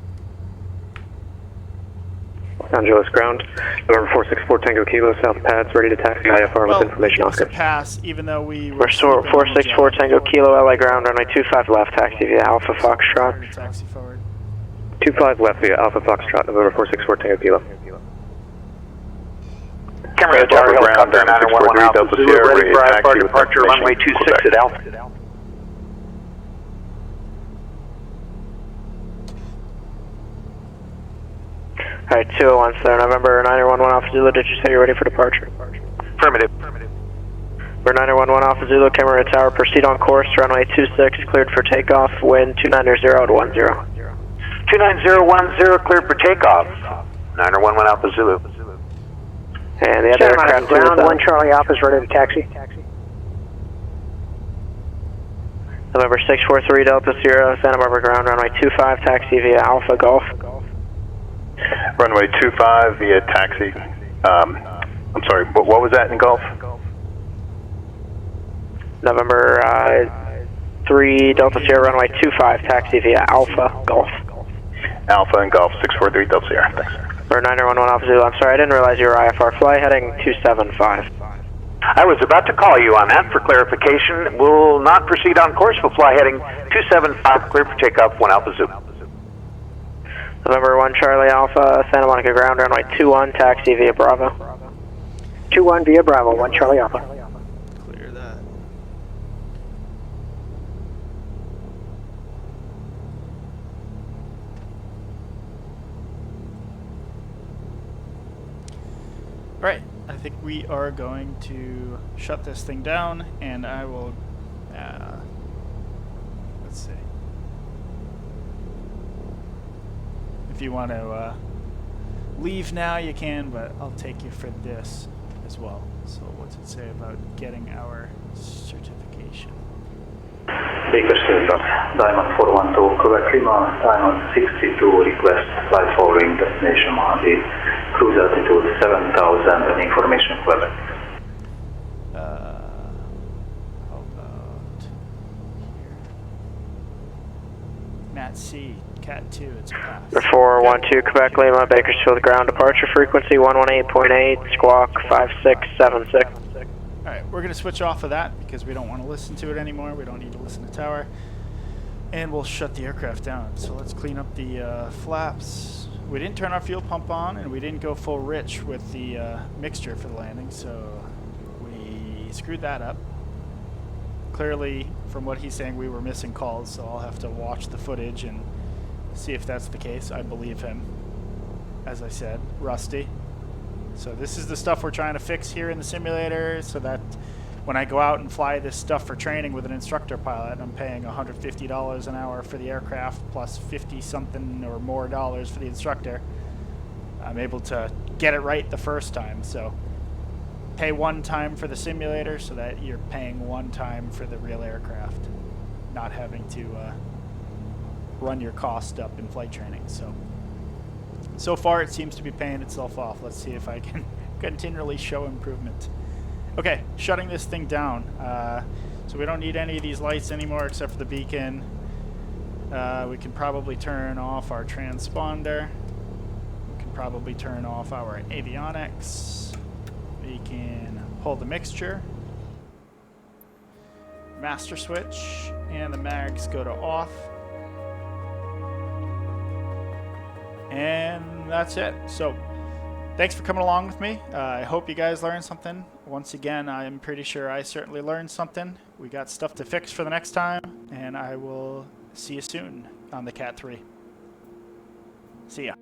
Los Angeles ground, November 464 Tango Kilo, south pads, ready to taxi IFR with information it was a Oscar. pass, even though we were We're 464 Tango Kilo, LA ground, runway 25 left, taxi via Alpha Foxtrot. Taxi forward. 25 left via Alpha Foxtrot, November 464 Tango Kilo. Camarillo Tower, helicopter 911 Alpha Zulu, ready for IFR departure, runway 26 at Alpha. Alright, 201 there, November 911 Alpha Zulu, did you say you're ready for departure? Affirmative. Number 911 Alpha Zulu, Camarillo Tower, proceed on course, runway 26, cleared for takeoff, wind 290 at 10. 29010, cleared for takeoff. 911 Alpha Zulu. And the other Santa Monica aircraft ground, 1 Charlie Alpha is ready to taxi. November 643 Delta Sierra, Santa Barbara ground, runway 25, taxi via Alpha Golf. Runway 25 via taxi. I'm sorry, what was that in Golf? November 3 Delta Sierra, runway 25, taxi via Alpha Golf. Alpha and Golf 643 Delta Sierra. Thanks. Or 911 Alpha Zulu, I'm sorry, I didn't realize you were IFR. Fly heading 275. I was about to call you on that for clarification. We'll not proceed on course. We'll fly heading 275, clear for takeoff, 1 Alpha Zulu. November 1 Charlie Alpha, Santa Monica ground, runway 21, taxi via Bravo. 21 via Bravo, 1 Charlie Alpha. Clear that. Alright, I think we are going to shut this thing down, and I will, let's see. If you want to leave now, you can, but I'll take you for this as well. So what's it say about getting our certification? Bakersfield, Diamond 412, Quebec Lima, Diamond 62, request flight following destination Mojave, cruise altitude 7,000 and information Quebec. How about here? Nat C, CAT-02, it's passed. 412 Quebec Lima, Bakersfield ground, departure frequency 118.8, squawk 5676. Alright, we're going to switch off of that because we don't want to listen to it anymore. We don't need to listen to tower. And we'll shut the aircraft down. So let's clean up the flaps. We didn't turn our fuel pump on, and we didn't go full rich with the mixture for the landing, so we screwed that up. Clearly, from what he's saying, we were missing calls, so I'll have to watch the footage and see if that's the case. I believe him. As I said, rusty. So this is the stuff we're trying to fix here in the simulator so that when I go out and fly this stuff for training with an instructor pilot, I'm paying $150 an hour for the aircraft plus 50 something or more dollars for the instructor. I'm able to get it right the first time. So pay one time for the simulator so that you're paying one time for the real aircraft, not having to run your cost up in flight training. So far it seems to be paying itself off. Let's see if I can continually show improvement. Okay, shutting this thing down. So we don't need any of these lights anymore except for the beacon. We can probably turn off our transponder. We can probably turn off our avionics. We can pull the mixture. Master switch, and the mags go to off. And that's it. So thanks for coming along with me. I hope you guys learned something. Once again, I'm pretty sure I certainly learned something. We got stuff to fix for the next time, and I will see you soon on the CAT-03. See ya.